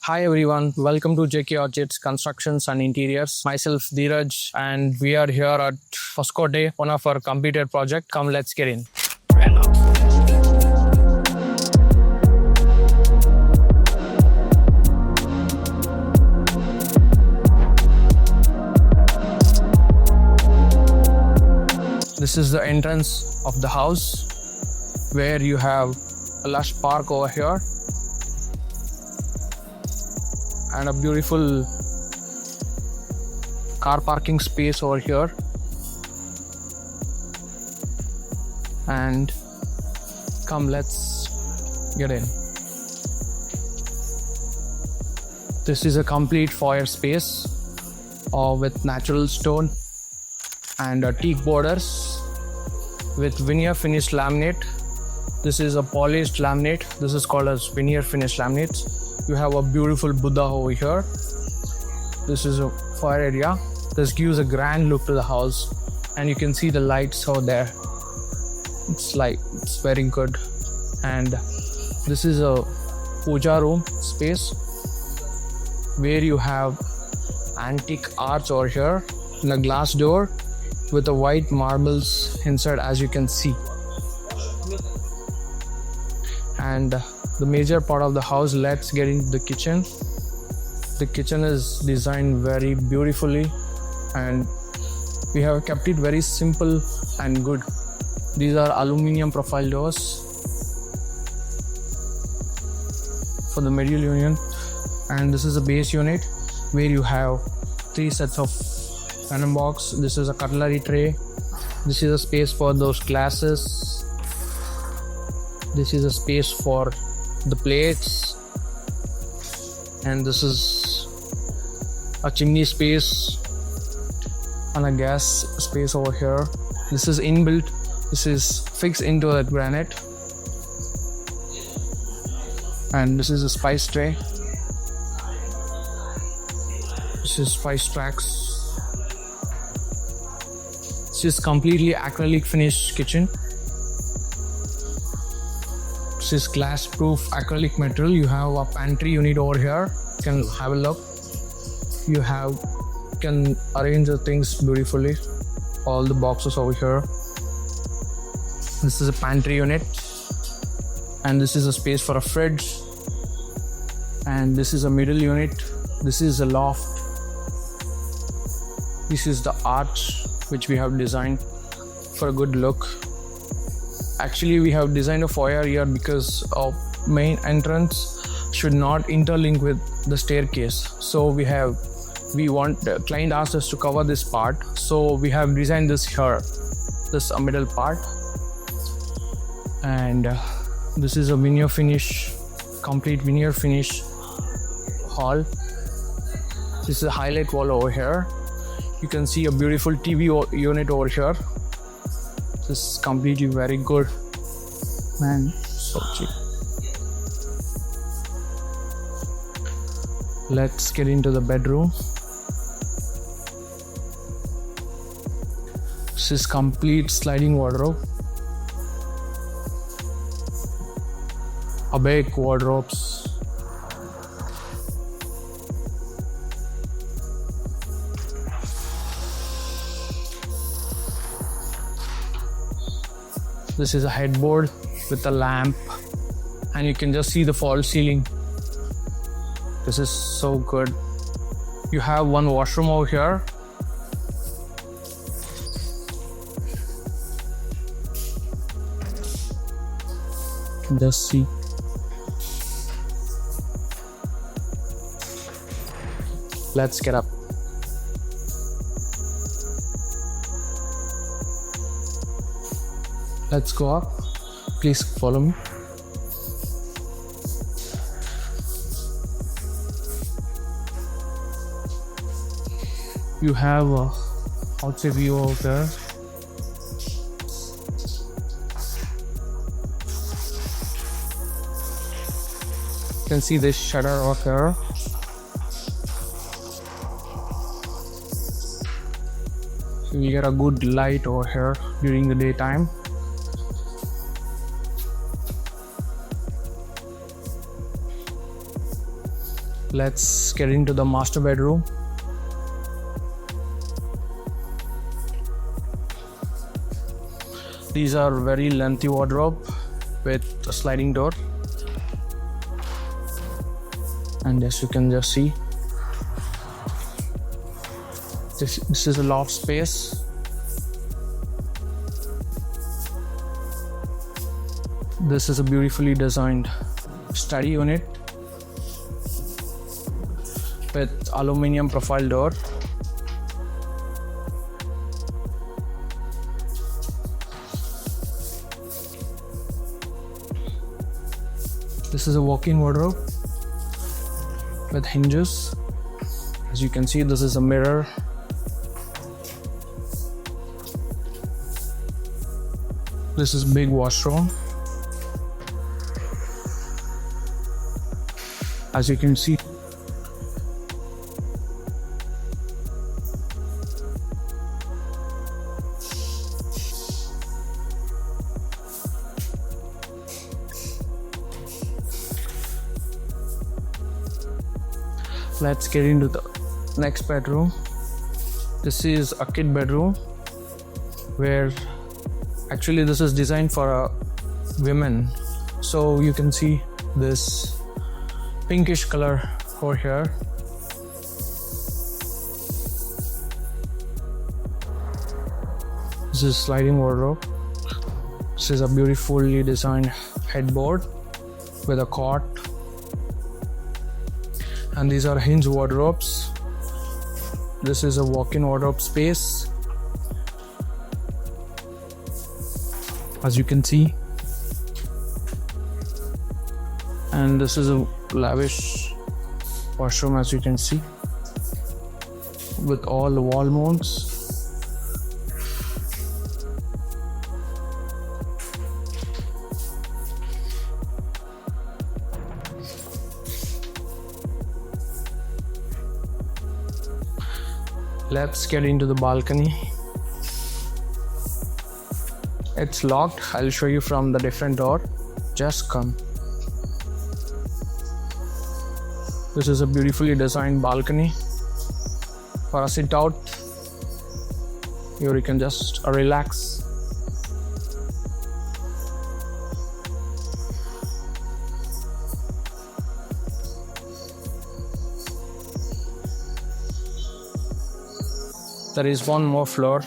Hi everyone, welcome to JK Orchids Constructions and Interiors. Myself Dheeraj, and we are here at Foscote, one of our completed project. Come, let's get in. This is the entrance of the house, where you have a lush park over here and a beautiful car parking space over here. And come, let's get in. This is a complete foyer space with natural stone and teak borders with veneer finished laminate. This is a polished laminate. This is called as veneer finished laminate. You have a beautiful Buddha over here. This is a foyer area. This gives a grand look to the house, and you can see the lights over there. It's very good. And this is a puja room space where you have antique arch over here and a glass door with the white marbles inside, as you can see. And the major part of the house, let's get into the kitchen. The kitchen is designed very beautifully, and we have kept it very simple and good. These are aluminum profile doors for the middle unit, and this is a base unit where you have 3 sets of linen box. This is a cutlery tray. This is a space for those glasses. This is a space for the plates, and this is a chimney space and a gas space over here. This is inbuilt. This is fixed into that granite, and this is a spice tray. This is spice tracks. This is completely acrylic finished kitchen. This is glass proof acrylic material. You have a pantry unit over here. You can have a look. You can arrange the things beautifully. All the boxes over here. This is a pantry unit, and this is a space for a fridge. And this is a middle unit. This is a loft. This is the arch which we have designed for a good look. Actually, we have designed a foyer here because our main entrance should not interlink with the staircase. So the client asked us to cover this part. So we have designed this here, this middle part. And this is a veneer finish, complete veneer finish hall. This is a highlight wall over here. You can see a beautiful TV unit over here. This is completely very good. Man, so cheap. Let's get into the bedroom. This is complete sliding wardrobe. Abake wardrobes. This is a headboard with a lamp, and you can just see the false ceiling. This is so good. You have one washroom over here. You can just see. Let's get up. Let's go up. Please follow me. You have a outside view over there. You can see this shutter over here. So you get a good light over here during the daytime. Let's get into the master bedroom. These are very lengthy wardrobe with a sliding door, and as you can just see, this is a loft space. This is a beautifully designed study unit with aluminium profile door. This is a walk-in wardrobe with hinges. As you can see, this is a mirror. This is big washroom. As you can see, let's get into the next bedroom. This is a kid bedroom, where actually this is designed for women. So you can see this pinkish color over here. This is sliding wardrobe. This is a beautifully designed headboard with a cot. And these are hinge wardrobes. This is a walk-in wardrobe space, as you can see. And this is a lavish washroom, as you can see, with all the wall mounts. Let's get into the balcony. It's locked. I'll show you from the different door. Just come. This is a beautifully designed balcony for a sit out. Here you can just relax. There is one more floor.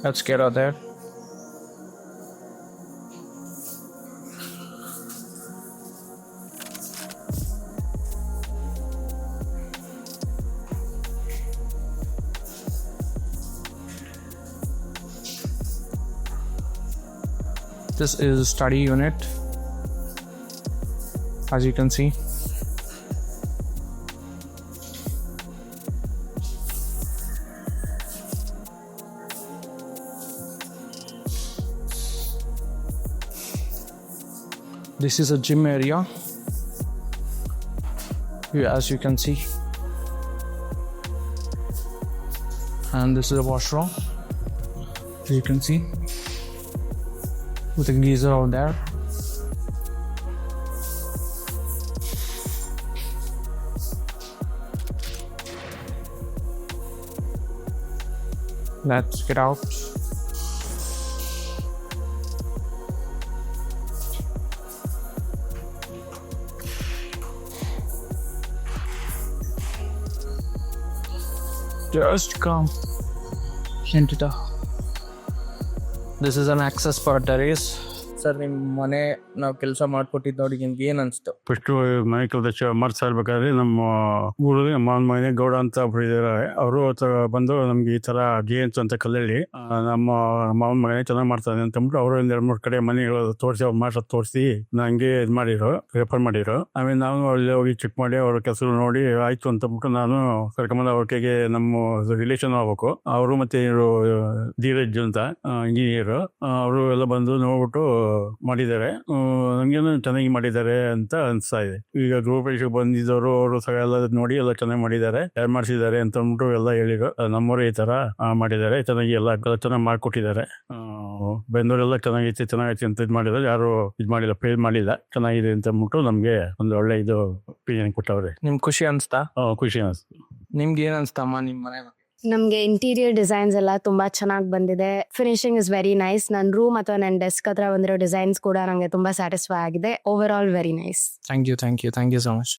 Let's get out there. This is a study unit, as you can see. This is a gym area, as you can see. And this is a washroom, as you can see, with a geyser out there. Let's get out. Just come into the. This is an access for terrace. Sir ನಿಮ್ಮ ಮನೆ ನಾವು ಕೆಲಸ ಮಾಡ್ಕೊಟ್ಟಿದ್ದು ನೋಡಿ ನಿಮ್ಗೆ ಏನ್ ಅನ್ಸ್ತು? First ಮನೆ ಕೆಲಸ ಮಾಡ್ತಾ ಇರ್ಬೇಕಾದ್ರೆ ನಮ್ಮ ಊರಲ್ಲಿ ಮಾವನ ಮನೆ ಗೌಡ ಅಂತ ಒಬ್ರು ಇದ್ದಾರೆ. ಅವರು ಬಂದು ನಮ್ಗೆ ಈ ತರ ಜೇನ್ಸ್ ಅಂತ ಕಲ್ಲಲ್ಲಿ ನಮ್ಮ ಮಾವನ ಮನೆ ಚೆನ್ನಾಗಿ ಮಾಡ್ತಾರೆ ಅಂತ ಅಂದ್ಬಿಟ್ಟು ಅವರು ಒಂದ್ 2-3 ಕಡೆ ಮನೆಗಳು ತೋರಿಸಿ ಅವ್ರು ಮಾತ್ರ ತೋರಿಸಿ ನಂಗೆ ಇದು ಮಾಡಿರೋ ರೆಫರ್ ಮಾಡಿರೋ. ಆಮೇಲೆ ನಾವು ಅಲ್ಲಿ ಹೋಗಿ ಚೆಕ್ ಮಾಡಿ ಅವ್ರ ಕೆಲಸ ನೋಡಿ ಆಯ್ತು ಅಂತ ಅಂದ್ಬಿಟ್ಟು ನಾನು ಕರ್ಕೊಂಬಂದು ಅವ್ರ ಕೈಗೆ ನಮ್ಮ ರಿಲೇಷನ್ ಆಗ್ಬೇಕು. ಅವರು ಮತ್ತೆ ಧೀರಜ್ ಅಂತ ಇಂಜಿನಿಯರ್ ಅವರು ಎಲ್ಲ ಬಂದು ನೋಡ್ಬಿಟ್ಟು ಮಾಡಿದ್ದಾರೆ. ನಂಗೇನು ಚೆನ್ನಾಗಿ ಮಾಡಿದ್ದಾರೆ ಅಂತ ಅನ್ಸ್ತಾ ಇದೆ. ಈಗ ಗೃಹ ಪ್ರವೇಶಕ್ಕೆ ಬಂದಿದ್ದವರು ಅವರು ಸಹ ಎಲ್ಲ ನೋಡಿ ಎಲ್ಲ ಚೆನ್ನಾಗಿ ಮಾಡಿದ್ದಾರೆ, ಯಾರು ಮಾಡಿಸಿದ್ದಾರೆ ಅಂತ ಅಂದ್ಬಿಟ್ಟು ಎಲ್ಲ ಹೇಳಿದ್ರು. ನಮ್ಮವರೇ ಈ ತರ ಮಾಡಿದ್ದಾರೆ, ಚೆನ್ನಾಗಿ ಎಲ್ಲ ಚೆನ್ನಾಗಿ ಮಾಡ್ಕೊಟ್ಟಿದ್ದಾರೆ. ಬೆಂದವರೆಲ್ಲ ಚೆನ್ನಾಗೈತೆ ಅಂತ ಇದು ಮಾಡಿದ್ದಾರೆ, ಯಾರು ಇದು ಮಾಡಿಲ್ಲ, ಫೇಲ್ ಮಾಡಿಲ್ಲ, ಚೆನ್ನಾಗಿದೆ ಅಂತ ಅಂದ್ಬಿಟ್ಟು ನಮ್ಗೆ ಒಂದು ಒಳ್ಳೆ ಇದು ಒಪಿನಿಯನ್ ಕೊಟ್ಟವ್ರೆ. ನಿಮ್ಗೆ ಖುಷಿ ಅನ್ಸ್ತಾ? ಖುಷಿ ಅನಿಸ್ತು. ನಿಮ್ಗೆ ಏನ್ ಅನ್ಸ್ತಮ್ಮ ನಿಮ್ ಮನೆ ಬಗ್ಗೆ? ನಮ್ಗೆ ಇಂಟೀರಿಯರ್ ಡಿಸೈನ್ಸ್ ಎಲ್ಲ ತುಂಬಾ ಚೆನ್ನಾಗಿ ಬಂದಿದೆ. Finishing is very nice. ನನ್ನ ರೂಮ್ ಅಥವಾ ನನ್ನ ಡೆಸ್ಕ್ ಹತ್ರ ಬಂದಿರೋ ಡಿಸೈನ್ಸ್ ಕೂಡ ನಂಗೆ ತುಂಬಾ ಸ್ಯಾಟಿಸ್ಫೈ ಆಗಿದೆ. Overall very nice. Thank you so much.